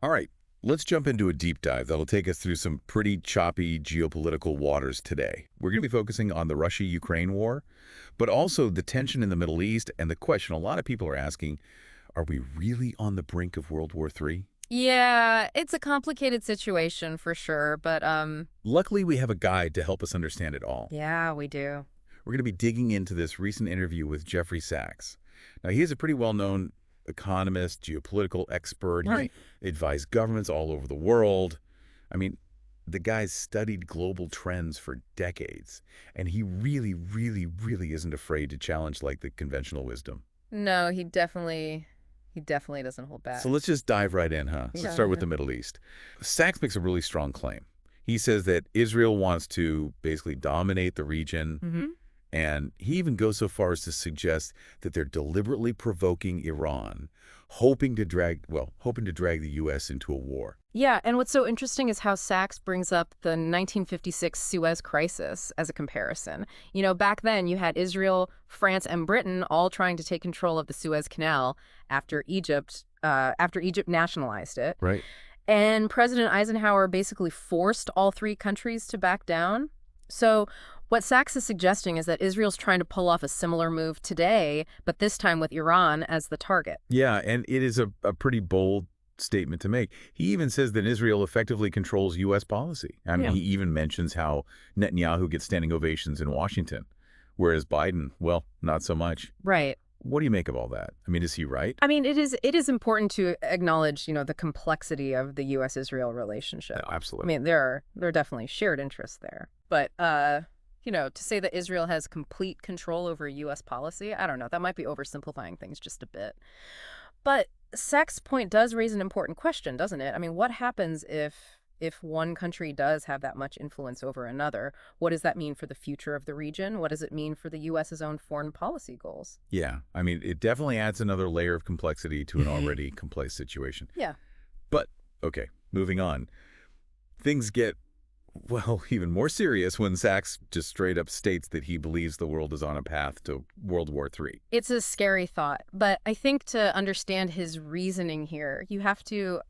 All right, let's jump into a deep dive that'll take us through some pretty choppy geopolitical waters today. We're going to be focusing on the Russia-Ukraine war, but also the tension in the Middle East and the question a lot of people are asking, are we really on the brink of World War III? Yeah, it's a complicated situation for sure, but Luckily, we have a guide to help us understand it all. yeah, we do. We're going to be digging into this recent interview with Jeffrey Sachs. Now, he is a pretty well-known economist, geopolitical expert. Right. He advised governments all over the world. I mean, the guy's studied global trends for decades, and he really isn't afraid to challenge like the conventional wisdom. No, he definitely doesn't hold back. So let's just dive right in, huh? Let's start with the Middle East. Sachs makes a really strong claim. He says that Israel wants to basically dominate the region, hmm and he even goes so far as to suggest that they're deliberately provoking Iran, hoping to drag the U.S. into a war. Yeah, and what's so interesting is how Sachs brings up the 1956 Suez Crisis as a comparison. Back then you had Israel, France, and Britain all trying to take control of the Suez Canal after Egypt nationalized it. Right. And President Eisenhower basically forced all three countries to back down. So what Sachs is suggesting is that Israel's trying to pull off a similar move today, but this time with Iran as the target. Yeah, and it is a pretty bold statement to make. He even says that Israel effectively controls U.S. policy. I mean, Yeah. he even mentions how Netanyahu gets standing ovations in Washington, whereas Biden, well, not so much. Right. What do you make of all that? I mean, is he right? I mean, it is important to acknowledge, the complexity of the U.S.-Israel relationship. I Absolutely. mean, there are definitely shared interests there. But, to say that Israel has complete control over U.S. policy, I don't know. That might be oversimplifying things just a bit. But Sachs' point does raise an important question, doesn't it? I mean, what happens if one country does have that much influence over another? What does that mean for the future of the region? What does it mean for the U.S.'s own foreign policy goals? Yeah, I mean, it definitely adds another layer of complexity to an already complex situation. Yeah. But, okay, moving on. Things get, well, even more serious when Sachs just straight up states that he believes the world is on a path to World War III. It's a scary thought, but I think to understand his reasoning here, you have to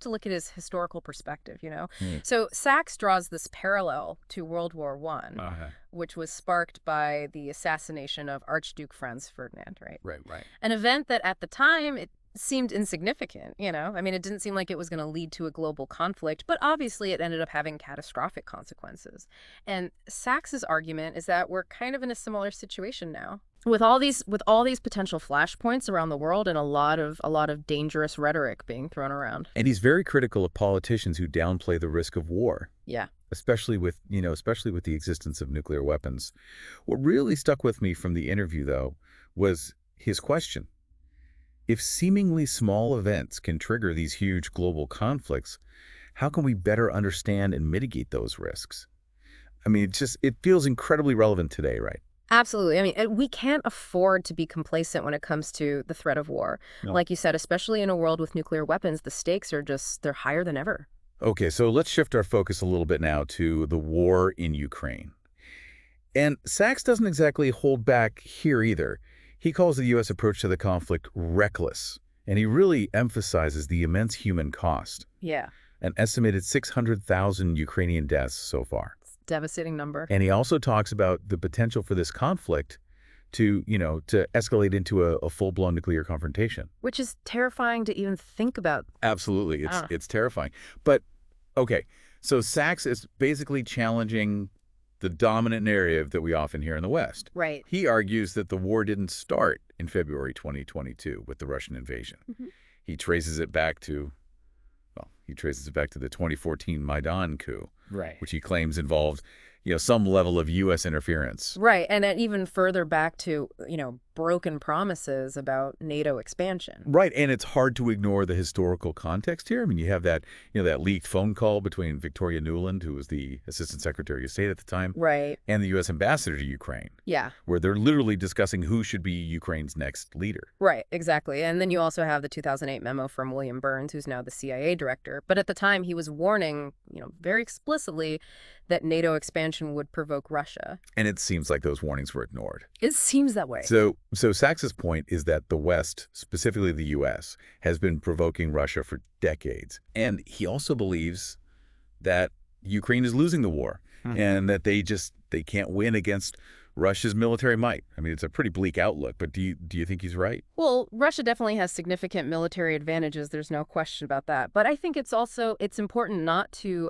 look at his historical perspective. Hmm. So Sachs draws this parallel to World War I, Uh-huh. which was sparked by the assassination of Archduke Franz Ferdinand, right? Right. An event that at the time it seemed insignificant. I mean, it didn't seem like it was going to lead to a global conflict, but obviously it ended up having catastrophic consequences. And Sachs's argument is that we're kind of in a similar situation now. With all these potential flashpoints around the world and a lot of dangerous rhetoric being thrown around. And he's very critical of politicians who downplay the risk of war, Yeah. especially with the existence of nuclear weapons. What really stuck with me from the interview, though, was his question. If seemingly small events can trigger these huge global conflicts, how can we better understand and mitigate those risks? I mean, it feels incredibly relevant today, right? Absolutely. I mean, we can't afford to be complacent when it comes to the threat of war. No. Like you said, especially in a world with nuclear weapons, the stakes they're higher than ever. Okay, so let's shift our focus a little bit now to the war in Ukraine. And Sachs doesn't exactly hold back here either. He calls the U.S. approach to the conflict reckless, and he really emphasizes the immense human cost, Yeah. an estimated 600,000 Ukrainian deaths so far. Devastating number. And he also talks about the potential for this conflict to escalate into a full-blown nuclear confrontation. Which is terrifying to even think about. Absolutely. Ah. It's terrifying. But, okay, so Sachs is basically challenging the dominant narrative that we often hear in the West. Right. He argues that the war didn't start in February 2022 with the Russian invasion. Mhm. He traces it back to the 2014 Maidan coup, Right. which he claims involved, some level of U.S. interference. Right. And then even further back to, broken promises about NATO expansion. Right, and it's hard to ignore the historical context here. I mean, you have that leaked phone call between Victoria Nuland, who was the Assistant Secretary of State at the time, Right. and the U.S. Ambassador to Ukraine, Yeah. where they're literally discussing who should be Ukraine's next leader. Right. Exactly. And then you also have the 2008 memo from William Burns, who's now the CIA director. But at the time, he was warning, very explicitly that NATO expansion would provoke Russia. And it seems like those warnings were ignored. It seems that way. So Sachs's point is that the West, specifically the U.S., has been provoking Russia for decades. And he also believes that Ukraine is losing the war and that they can't win against Russia's military might. I mean, it's a pretty bleak outlook, but do you think he's right? Well, Russia definitely has significant military advantages. There's no question about that. But I think it's important not to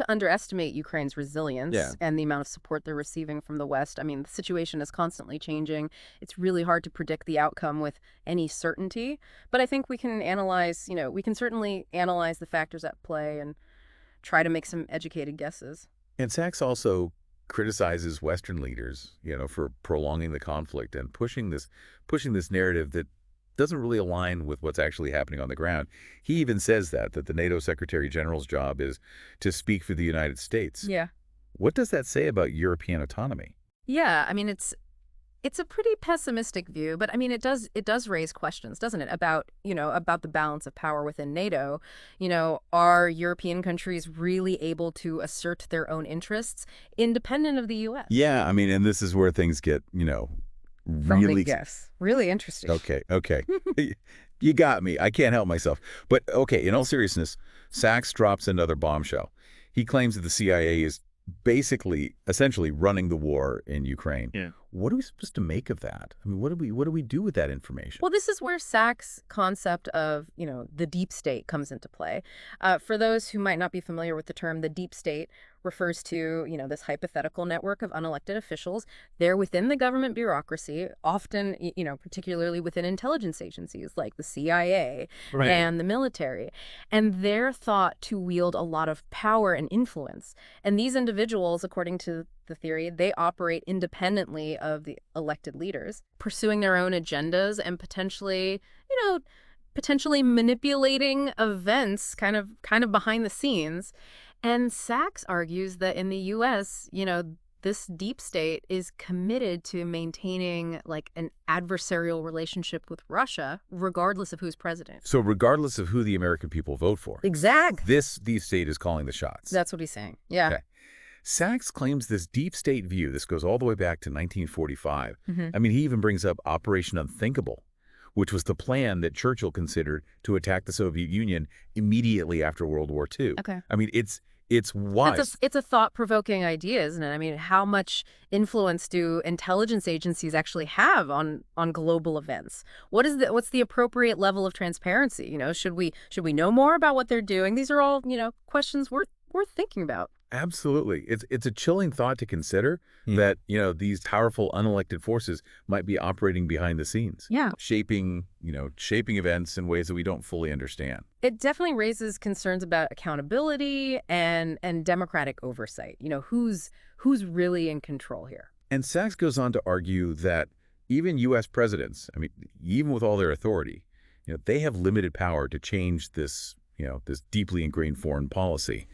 underestimate Ukraine's resilience and the amount of support they're receiving from the West. I mean, the situation is constantly changing. It's really hard to predict the outcome with any certainty. But I think we can certainly analyze the factors at play and try to make some educated guesses. And Sachs also criticizes Western leaders, for prolonging the conflict and pushing this narrative that doesn't really align with what's actually happening on the ground. He even says that the NATO Secretary General's job is to speak for the United States. Yeah. What does that say about European autonomy? Yeah, I mean, it's a pretty pessimistic view, but I mean, it does raise questions, doesn't it, about the balance of power within NATO. Are European countries really able to assert their own interests independent of the U.S.? Yeah, I mean, and this is where things get, really really interesting. Okay. You got me. I can't help myself. But okay, in all seriousness, Sachs drops another bombshell. He claims that the CIA is essentially running the war in Ukraine. Yeah. What are we supposed to make of that? I mean, what do we do with that information? Well, this is where Sachs' concept of, the deep state comes into play. For those who might not be familiar with the term, the deep state refers to, this hypothetical network of unelected officials. They're within the government bureaucracy, often, particularly within intelligence agencies like the CIA and the military. And they're thought to wield a lot of power and influence. And these individuals, according to the theory, they operate independently of the elected leaders, pursuing their own agendas and potentially manipulating events kind of behind the scenes. And Sachs argues that in the U.S., this deep state is committed to maintaining like an adversarial relationship with Russia, regardless of who's president. So regardless of who the American people vote for. Exactly. This deep state is calling the shots. That's what he's saying. Yeah. Okay. Sachs claims this deep state view, this goes all the way back to 1945. I mean, he even brings up Operation Unthinkable, which was the plan that Churchill considered to attack the Soviet Union immediately after World War II. Okay. I mean, it's wise. It's a thought-provoking idea, isn't it? I mean, how much influence do intelligence agencies actually have on global events? What's the appropriate level of transparency? Should we know more about what they're doing? These are all, questions worth thinking about. Absolutely. It's a chilling thought to consider that, these powerful unelected forces might be operating behind the scenes. Yeah. Shaping events in ways that we don't fully understand. It definitely raises concerns about accountability and democratic oversight. Who's really in control here? And Sachs goes on to argue that even U.S. presidents, I mean, even with all their authority, they have limited power to change this deeply ingrained foreign policy.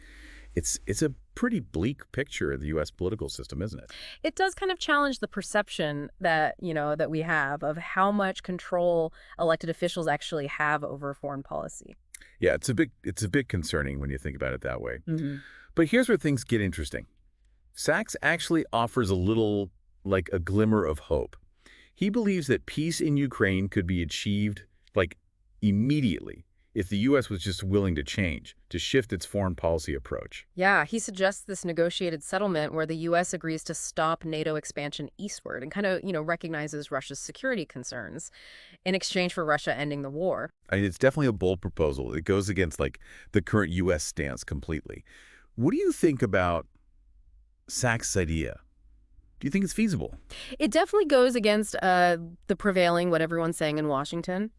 It's a pretty bleak picture of the U.S. political system, isn't it? It does kind of challenge the perception that we have of how much control elected officials actually have over foreign policy. Yeah, it's a bit concerning when you think about it that way. But here's where things get interesting. Sachs actually offers a little, like a glimmer of hope. He believes that peace in Ukraine could be achieved, like, immediately if the U.S. was just willing to change, to shift its foreign policy approach. Yeah, he suggests this negotiated settlement where the U.S. agrees to stop NATO expansion eastward and kind of, recognizes Russia's security concerns in exchange for Russia ending the war. I mean, it's definitely a bold proposal. It goes against, like, the current U.S. stance completely. What do you think about Sachs' idea? Do you think it's feasible? It definitely goes against the prevailing what everyone's saying in Washington.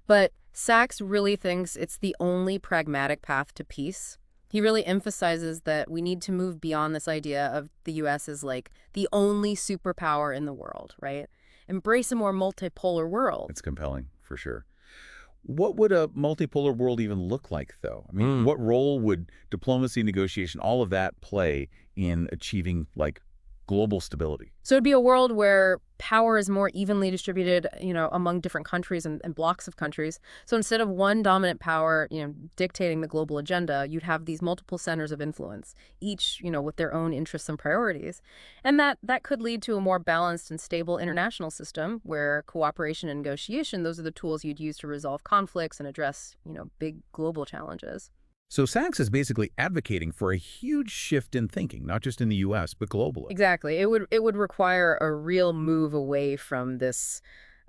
But Sachs really thinks it's the only pragmatic path to peace. He really emphasizes that we need to move beyond this idea of the U.S. as like the only superpower in the world, right? Embrace a more multipolar world. It's compelling, for sure. What would a multipolar world even look like, though? I mean, what role would diplomacy, negotiation, all of that play in achieving, like, global stability. So it'd be a world where power is more evenly distributed, among different countries and blocks of countries. So instead of one dominant power, dictating the global agenda, you'd have these multiple centers of influence, each, with their own interests and priorities. And that could lead to a more balanced and stable international system where cooperation and negotiation, those are the tools you'd use to resolve conflicts and address, big global challenges. So Sachs is basically advocating for a huge shift in thinking, not just in the U.S., but globally. Exactly. It would require a real move away from this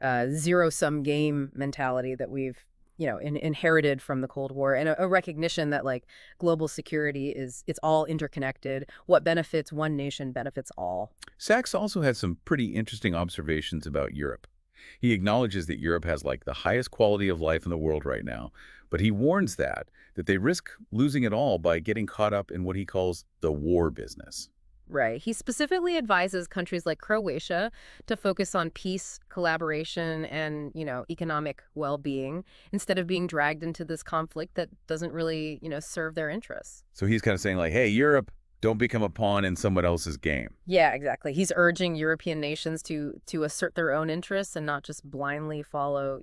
zero-sum game mentality that we've, inherited from the Cold War, and a recognition that like global security it's all interconnected. What benefits one nation benefits all. Sachs also had some pretty interesting observations about Europe. He acknowledges that Europe has like the highest quality of life in the world right now, but he warns that they risk losing it all by getting caught up in what he calls the war business. Right. He specifically advises countries like Croatia to focus on peace, collaboration, and, economic well-being instead of being dragged into this conflict that doesn't really, serve their interests. So he's kind of saying like, hey, Europe, don't become a pawn in someone else's game. Yeah, exactly. He's urging European nations to assert their own interests and not just blindly follow,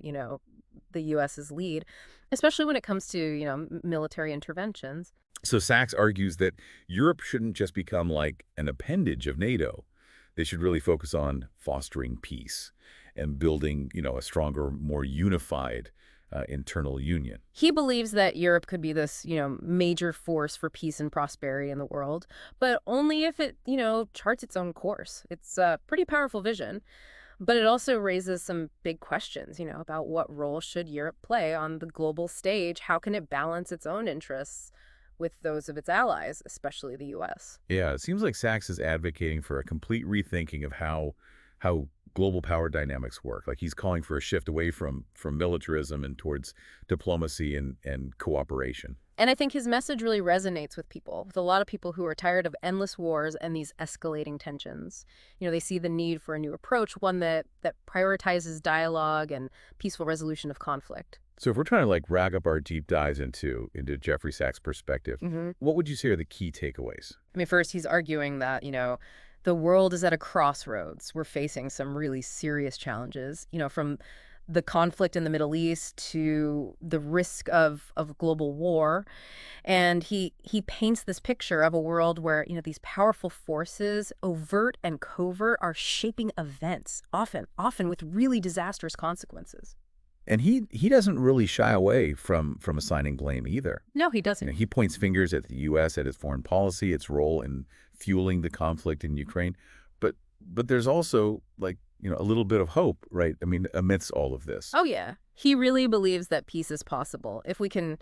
the U.S.'s lead, especially when it comes to, military interventions. So Sachs argues that Europe shouldn't just become like an appendage of NATO. They should really focus on fostering peace and building, a stronger, more unified internal union. He believes that Europe could be this, major force for peace and prosperity in the world, but only if it, charts its own course. It's a pretty powerful vision. But it also raises some big questions, about what role should Europe play on the global stage? How can it balance its own interests with those of its allies, especially the U.S.? Yeah, it seems like Sachs is advocating for a complete rethinking of how global power dynamics work. Like he's calling for a shift away from militarism and towards diplomacy and cooperation. And I think his message really resonates with a lot of people who are tired of endless wars and these escalating tensions. They see the need for a new approach, one that prioritizes dialogue and peaceful resolution of conflict. So if we're trying to like rack up our deep dives into Jeffrey Sachs' perspective, what would you say are the key takeaways? I mean, first, he's arguing that, the world is at a crossroads. We're facing some really serious challenges, from the conflict in the Middle East to the risk of global war. And he paints this picture of a world where, these powerful forces, overt and covert, are shaping events, often with really disastrous consequences. And he doesn't really shy away from assigning blame either. No, he doesn't. He points fingers at the U.S., at its foreign policy, its role in fueling the conflict in Ukraine. But there's also like, a little bit of hope, right? I mean, amidst all of this. Oh, yeah. He really believes that peace is possible. If we can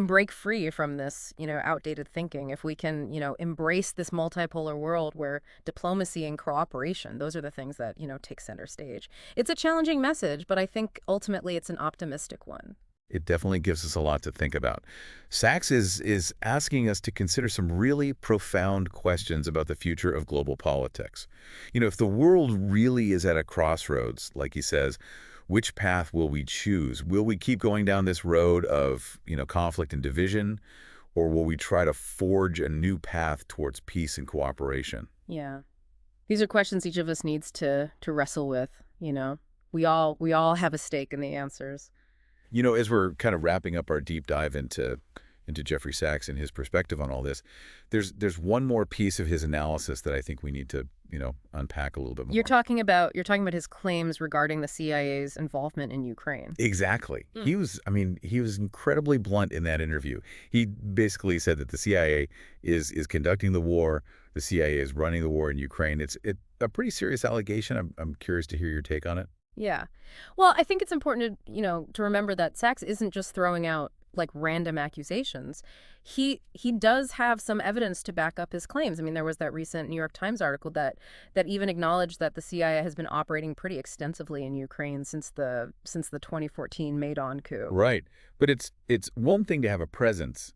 break free from this, outdated thinking, if we can, embrace this multipolar world where diplomacy and cooperation, those are the things that, take center stage. It's a challenging message, but I think ultimately it's an optimistic one. It definitely gives us a lot to think about. Sachs is asking us to consider some really profound questions about the future of global politics. If the world really is at a crossroads, like he says, which path will we choose? Will we keep going down this road of, conflict and division, or will we try to forge a new path towards peace and cooperation? Yeah. These are questions each of us needs to wrestle with, We all have a stake in the answers. As we're kind of wrapping up our deep dive into Jeffrey Sachs and his perspective on all this, there's one more piece of his analysis that I think we need to, unpack a little bit more. You're talking about his claims regarding the CIA's involvement in Ukraine. Exactly. He was incredibly blunt in that interview. He basically said that the CIA is conducting the war, the CIA is running the war in Ukraine. It's a pretty serious allegation. I'm curious to hear your take on it. Yeah. Well, I think it's important to remember that Sachs isn't just throwing out like random accusations. He does have some evidence to back up his claims. I mean, there was that recent New York Times article that even acknowledged that the CIA has been operating pretty extensively in Ukraine since the 2014 Maidan coup. Right. But it's one thing to have a presence,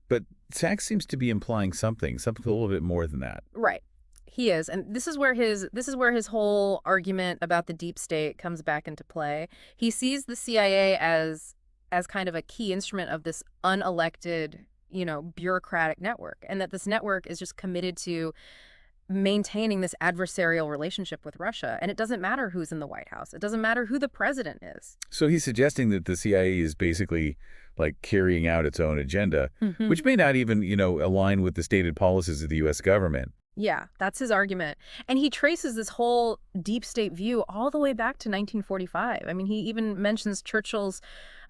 but Sachs seems to be implying something a little bit more than that. Right. He is, and this is where his whole argument about the deep state comes back into play. He sees the CIA as kind of a key instrument of this unelected, bureaucratic network, and that this network is just committed to maintaining this adversarial relationship with Russia. And it doesn't matter who's in the White House. It doesn't matter who the president is. So he's suggesting that the CIA is basically like carrying out its own agenda, Hmm. which may not even, align with the stated policies of the U.S. government. Yeah, that's his argument. And he traces this whole deep state view all the way back to 1945. I mean, he even mentions Churchill's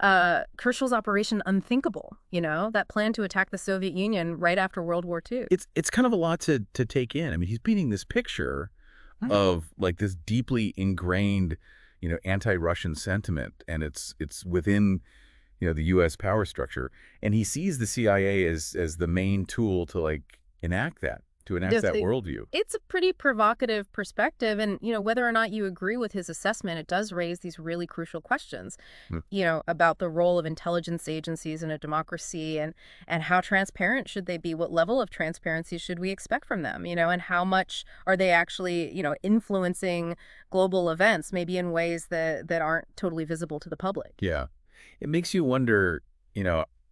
Operation Unthinkable, that plan to attack the Soviet Union right after World War II. It's kind of a lot to take in. I mean, he's painting this picture of like this deeply ingrained, anti-Russian sentiment, and it's within, the U.S. power structure, and he sees the CIA as the main tool to like enact that worldview. It's a pretty provocative perspective, and whether or not you agree with his assessment, it does raise these really crucial questions, Hmm. About the role of intelligence agencies in a democracy, and how transparent should they be? What level of transparency should we expect from them? And how much are they actually, influencing global events, maybe in ways that aren't totally visible to the public? Yeah, it makes you wonder,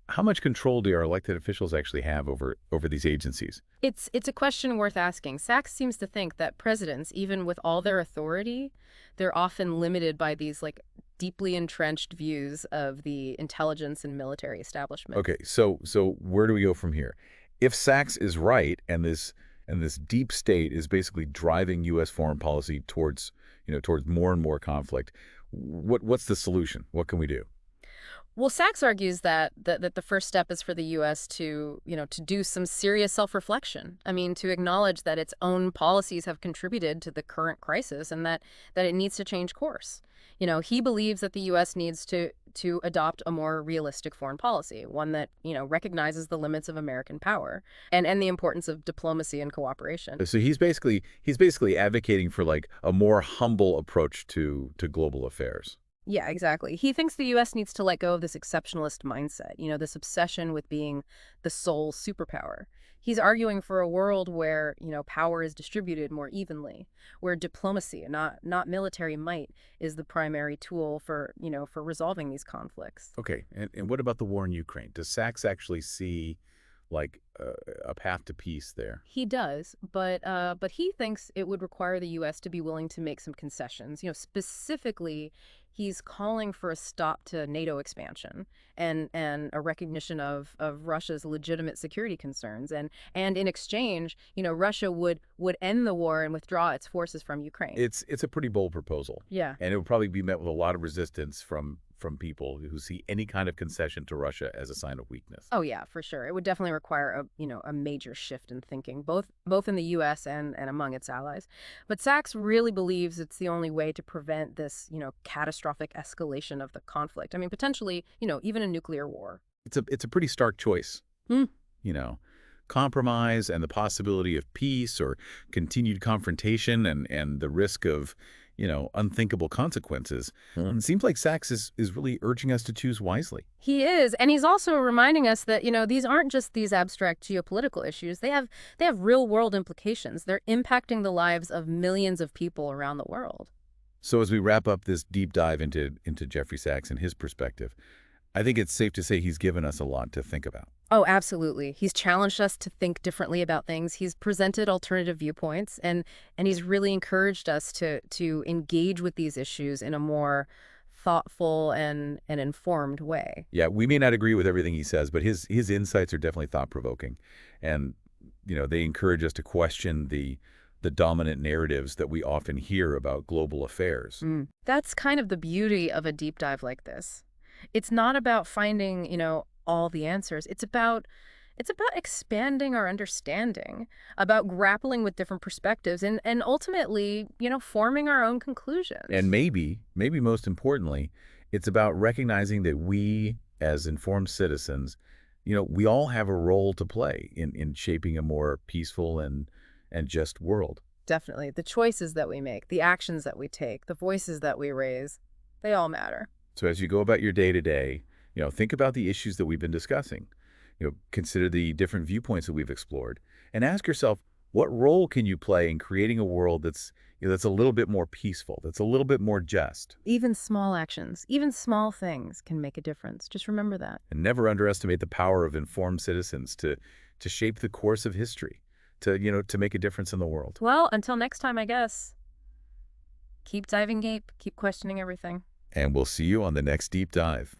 how much control do our elected officials actually have over these agencies? It's a question worth asking. Sachs seems to think that presidents, even with all their authority, they're often limited by these like deeply entrenched views of the intelligence and military establishment. Okay, so where do we go from here? If Sachs is right, and this deep state is basically driving U.S. foreign policy towards more and more conflict, what's the solution? What can we do? Well, Sachs argues that the first step is for the U.S. to do some serious self-reflection. I mean, to acknowledge that its own policies have contributed to the current crisis, and that it needs to change course. He believes that the U.S. needs to adopt a more realistic foreign policy, one that, recognizes the limits of American power and the importance of diplomacy and cooperation. So he's basically advocating for like a more humble approach to global affairs. Yeah, exactly. He thinks the U.S. needs to let go of this exceptionalist mindset, this obsession with being the sole superpower. He's arguing for a world where, power is distributed more evenly, where diplomacy, not military might, is the primary tool for resolving these conflicts. Okay, and what about the war in Ukraine? Does Sachs actually see like a path to peace there? He does, but he thinks it would require the U.S. to be willing to make some concessions. Specifically, he's calling for a stop to NATO expansion and a recognition of Russia's legitimate security concerns. And in exchange, Russia would end the war and withdraw its forces from Ukraine. It's a pretty bold proposal. Yeah. And it would probably be met with a lot of resistance from people who see any kind of concession to Russia as a sign of weakness. Oh yeah, for sure. It would definitely require a major shift in thinking, both in the U.S. and among its allies. But Sachs really believes it's the only way to prevent this, catastrophic escalation of the conflict. I mean, potentially, even a nuclear war. It's a pretty stark choice. Hmm. Compromise and the possibility of peace, or continued confrontation and the risk of, unthinkable consequences. It seems like Sachs is really urging us to choose wisely. He is, and he's also reminding us that, these aren't just these abstract geopolitical issues. They have real-world implications. They're impacting the lives of millions of people around the world. So as we wrap up this deep dive into Jeffrey Sachs and his perspective, I think it's safe to say he's given us a lot to think about. Oh, absolutely. He's challenged us to think differently about things. He's presented alternative viewpoints, and he's really encouraged us to engage with these issues in a more thoughtful and informed way. Yeah, we may not agree with everything he says, but his insights are definitely thought-provoking. And, they encourage us to question the dominant narratives that we often hear about global affairs. That's kind of the beauty of a deep dive like this. It's not about finding, all the answers. It's about expanding our understanding, about grappling with different perspectives, and ultimately, forming our own conclusions. And maybe most importantly, it's about recognizing that we, as informed citizens, we all have a role to play in shaping a more peaceful and just world. Definitely. The choices that we make, the actions that we take, the voices that we raise, they all matter. So as you go about your day-to-day, think about the issues that we've been discussing. Consider the different viewpoints that we've explored, and ask yourself, what role can you play in creating a world that's a little bit more peaceful, that's a little bit more just? Even small actions, even small things can make a difference. Just remember that. And never underestimate the power of informed citizens to shape the course of history. to make a difference in the world. Well, until next time, I guess. Keep diving deep, keep questioning everything. And we'll see you on the next deep dive.